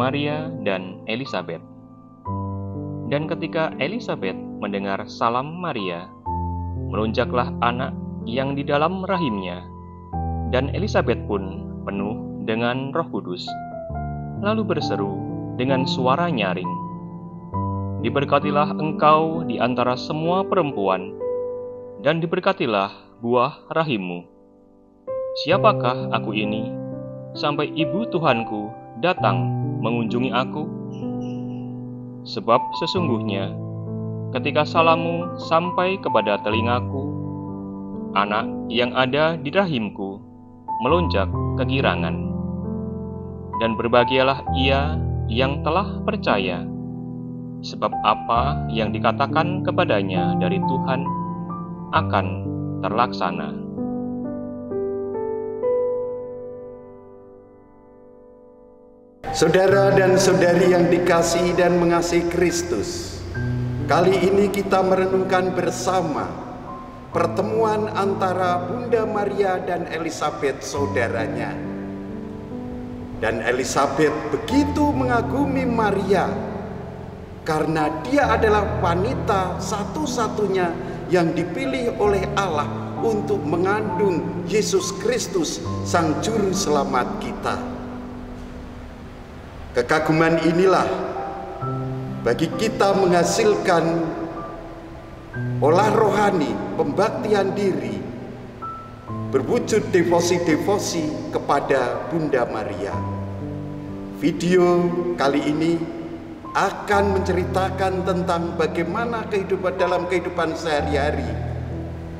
Maria dan Elisabet. Dan ketika Elisabet mendengar salam Maria, melonjaklah anak yang di dalam rahimnya, dan Elisabet pun penuh dengan Roh Kudus, lalu berseru dengan suara nyaring, "Diberkatilah engkau di antara semua perempuan, dan diberkatilah buah rahimmu. Siapakah aku ini, sampai ibu Tuhanku datang mengunjungi aku? Sebab sesungguhnya, ketika salammu sampai kepada telingaku, anak yang ada di rahimku melonjak kegirangan. Dan berbahagialah ia yang telah percaya, sebab apa yang dikatakan kepadanya dari Tuhan akan terlaksana." Saudara dan saudari yang dikasihi dan mengasihi Kristus, kali ini kita merenungkan bersama pertemuan antara Bunda Maria dan Elisabet saudaranya. Dan Elisabet begitu mengagumi Maria karena dia adalah wanita satu-satunya yang dipilih oleh Allah untuk mengandung Yesus Kristus, Sang Juru Selamat kita. Kekaguman inilah bagi kita menghasilkan olah rohani, pembaktian diri, berwujud devosi-devosi kepada Bunda Maria. Video kali ini akan menceritakan tentang bagaimana dalam kehidupan sehari-hari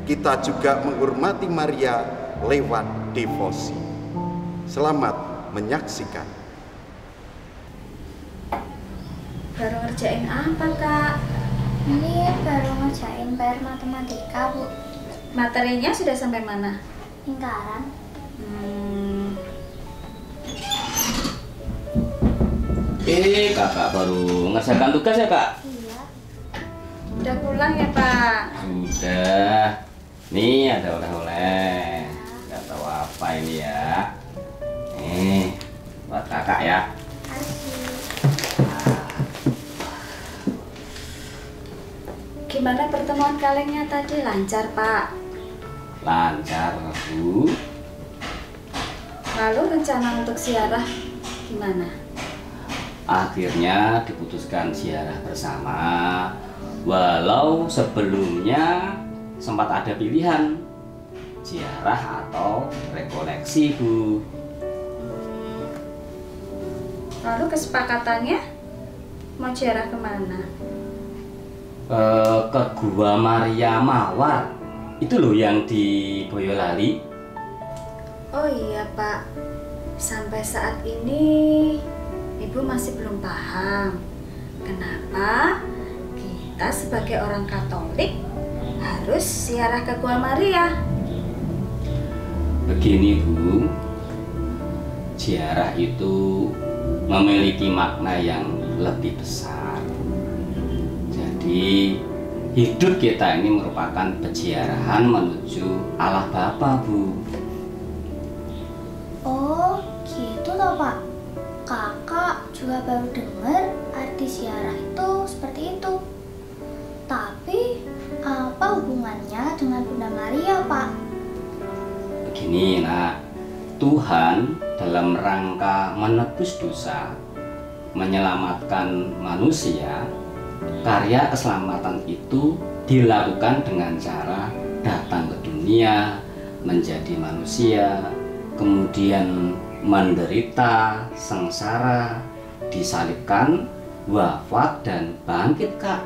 kita juga menghormati Maria lewat devosi. Selamat menyaksikan. Baru ngerjain apa, Kak? Ini baru ngerjain PR matematika, Bu. Materinya sudah sampai mana? Lingkaran. Kakak baru ngerjakan tugas ya, Kak? Iya. Udah pulang ya, Pak? Sudah. Nih ada oleh-oleh. Gak tahu apa ini ya. Nih, buat kakak ya. Gimana pertemuan kaliannya tadi? Lancar, Pak? Lancar, Bu. Lalu rencana untuk ziarah gimana? Akhirnya diputuskan ziarah bersama. Walau sebelumnya sempat ada pilihan ziarah atau rekoleksi, Bu. Lalu kesepakatannya mau ziarah kemana? Ke Gua Maria Mawar. Itu loh yang di Boyolali. Oh iya, Pak. Sampai saat ini Ibu masih belum paham kenapa kita sebagai orang Katolik harus ziarah ke Gua Maria. Begini, Bu. Ziarah itu memiliki makna yang lebih besar. Jadi hidup kita ini merupakan peziarahan menuju Allah Bapa, Bu. Oh, gitu loh, Pak. Kakak juga baru dengar arti ziarah itu seperti itu. Tapi apa hubungannya dengan Bunda Maria, Pak? Begini, Nak. Tuhan dalam rangka menebus dosa, menyelamatkan manusia, karya keselamatan itu dilakukan dengan cara datang ke dunia, menjadi manusia, kemudian menderita, sengsara, disalibkan, wafat, dan bangkit, Kak.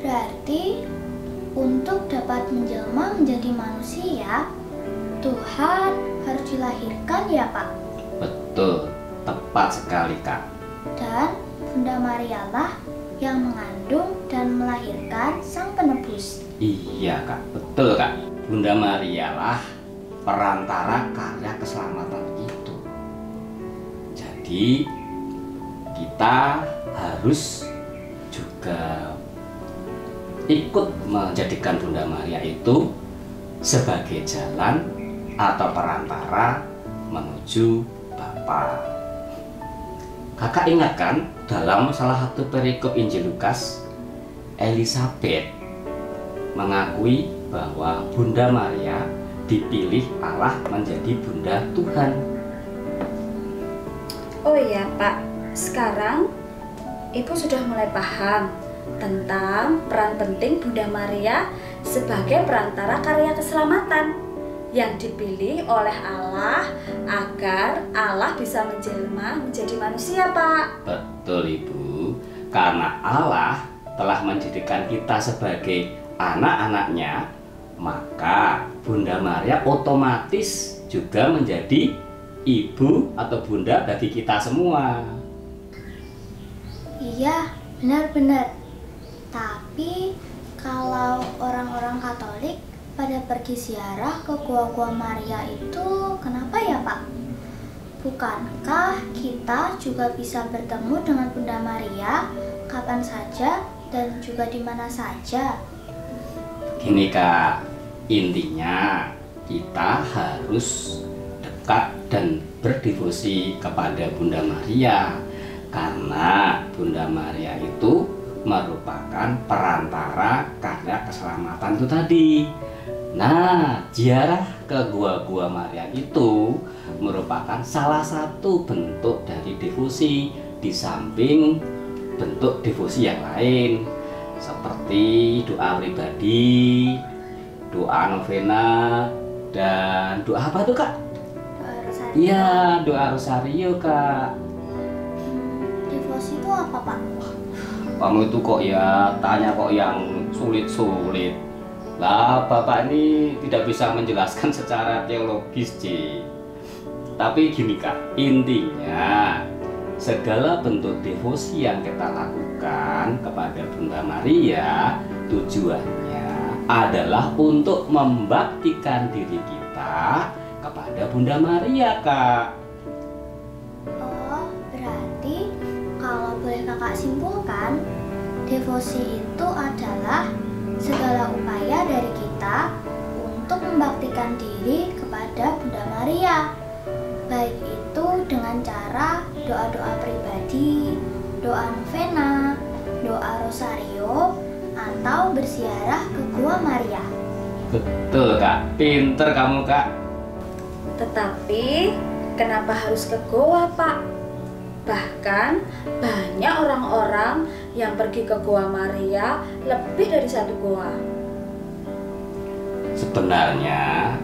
Berarti untuk dapat menjelma menjadi manusia, Tuhan harus dilahirkan ya, Pak? Betul, tepat sekali, Kak. Dan Bunda Maria lah yang mengandung dan melahirkan Sang Penebus. Iya, Kak, betul, Kak. Bunda Maria lah perantara karya keselamatan itu. Jadi kita harus juga ikut menjadikan Bunda Maria itu sebagai jalan atau perantara menuju Bapa. Kakak ingat kan dalam salah satu perikop Injil Lukas, Elisabet mengakui bahwa Bunda Maria dipilih Allah menjadi Bunda Tuhan. Oh iya Pak, sekarang Ibu sudah mulai paham tentang peran penting Bunda Maria sebagai perantara karya keselamatan yang dipilih oleh Allah agar Allah bisa menjelma menjadi manusia, Pak. Betul Ibu, karena Allah telah menjadikan kita sebagai anak-anaknya, maka Bunda Maria otomatis juga menjadi ibu atau bunda bagi kita semua. Iya, benar-benar. Tapi kalau orang-orang Katolik pada pergi ziarah ke Gua-Gua Maria itu kenapa ya Pak? Bukankah kita juga bisa bertemu dengan Bunda Maria kapan saja dan juga di mana saja? Gini Kak, intinya kita harus dekat dan berdevosi kepada Bunda Maria, karena Bunda Maria itu merupakan perantara karya keselamatan itu tadi. Nah, ziarah ke Gua-Gua Maria itu merupakan salah satu bentuk dari devosi, di samping bentuk devosi yang lain seperti doa pribadi, doa novena, dan doa apa tuh Kak? Doa rosario. Iya, doa rosario Kak. Devosi itu apa Pak? Kamu itu kok ya tanya kok yang sulit-sulit. Lah, Bapak ini tidak bisa menjelaskan secara teologis, C. Tapi gini Kak, intinya segala bentuk devosi yang kita lakukan kepada Bunda Maria tujuannya adalah untuk membaktikan diri kita kepada Bunda Maria, Kak. Oh, berarti kalau boleh kakak simpulkan, devosi itu adalah segala upaya dari kita untuk membaktikan diri kepada Bunda Maria, baik itu dengan cara doa-doa pribadi, doa novena, doa rosario, atau berziarah ke Gua Maria. Betul Kak, pinter kamu Kak. Tetapi kenapa harus ke goa, Pak? Bahkan banyak orang-orang yang pergi ke Gua Maria lebih dari satu goa. Sebenarnya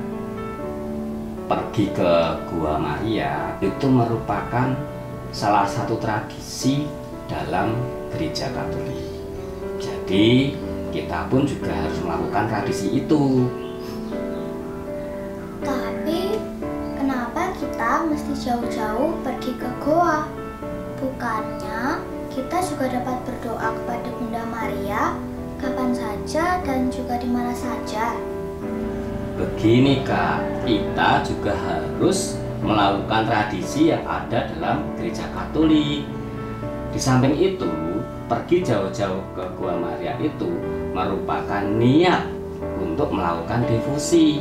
pergi ke Gua Maria itu merupakan salah satu tradisi dalam gereja Katolik. Jadi kita pun juga harus melakukan tradisi itu. Tapi kenapa kita mesti jauh-jauh pergi ke goa? Bukannya kita juga dapat berdoa kepada Bunda Maria kapan saja dan juga di mana saja. Begini Kak, kita juga harus melakukan tradisi yang ada dalam gereja Katolik. Di samping itu, pergi jauh-jauh ke Gua Maria itu merupakan niat untuk melakukan devosi.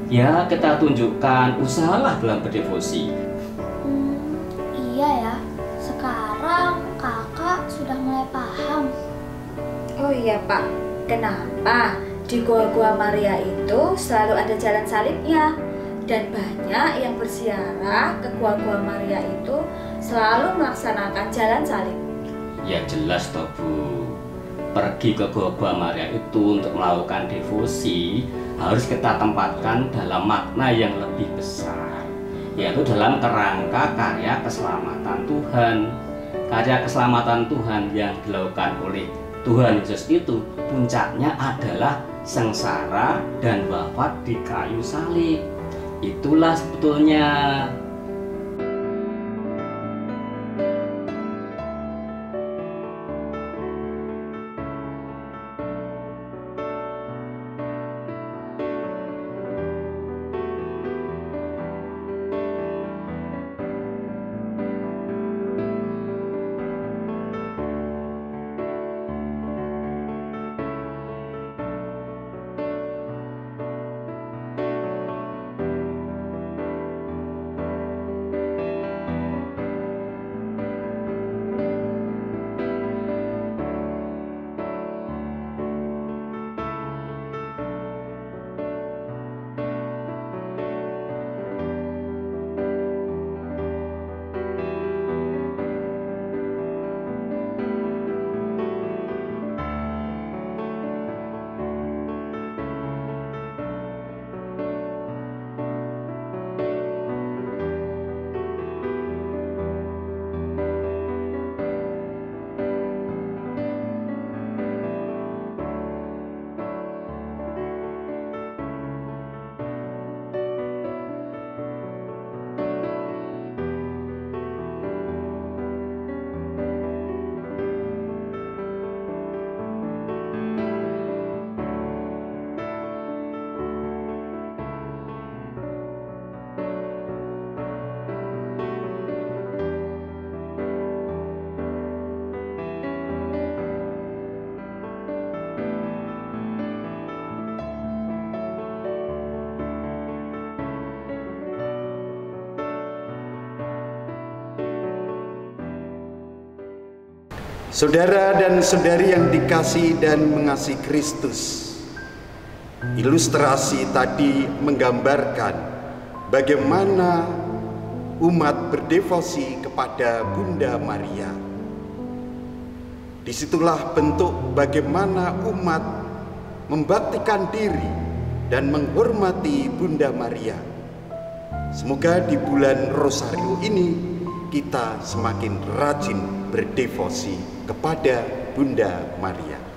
Ya, kita tunjukkan usahalah dalam berdevosi. Iya ya, sekarang kakak sudah mulai paham. Oh iya, Pak. Kenapa di Gua Maria itu selalu ada jalan salibnya? Dan banyak yang berziarah ke Gua Maria itu selalu melaksanakan jalan salib. Ya jelas toh Bu, pergi ke Gua Maria itu untuk melakukan devosi harus kita tempatkan dalam makna yang lebih besar, yaitu dalam kerangka karya keselamatan Tuhan. Karya keselamatan Tuhan yang dilakukan oleh Tuhan Yesus itu puncaknya adalah sengsara dan wafat di kayu salib. Itulah sebetulnya. Saudara dan saudari yang dikasihi dan mengasihi Kristus, ilustrasi tadi menggambarkan bagaimana umat berdevosi kepada Bunda Maria. Disitulah bentuk bagaimana umat membaktikan diri dan menghormati Bunda Maria. Semoga di bulan Rosario ini kita semakin rajin berdevosi kepada Bunda Maria.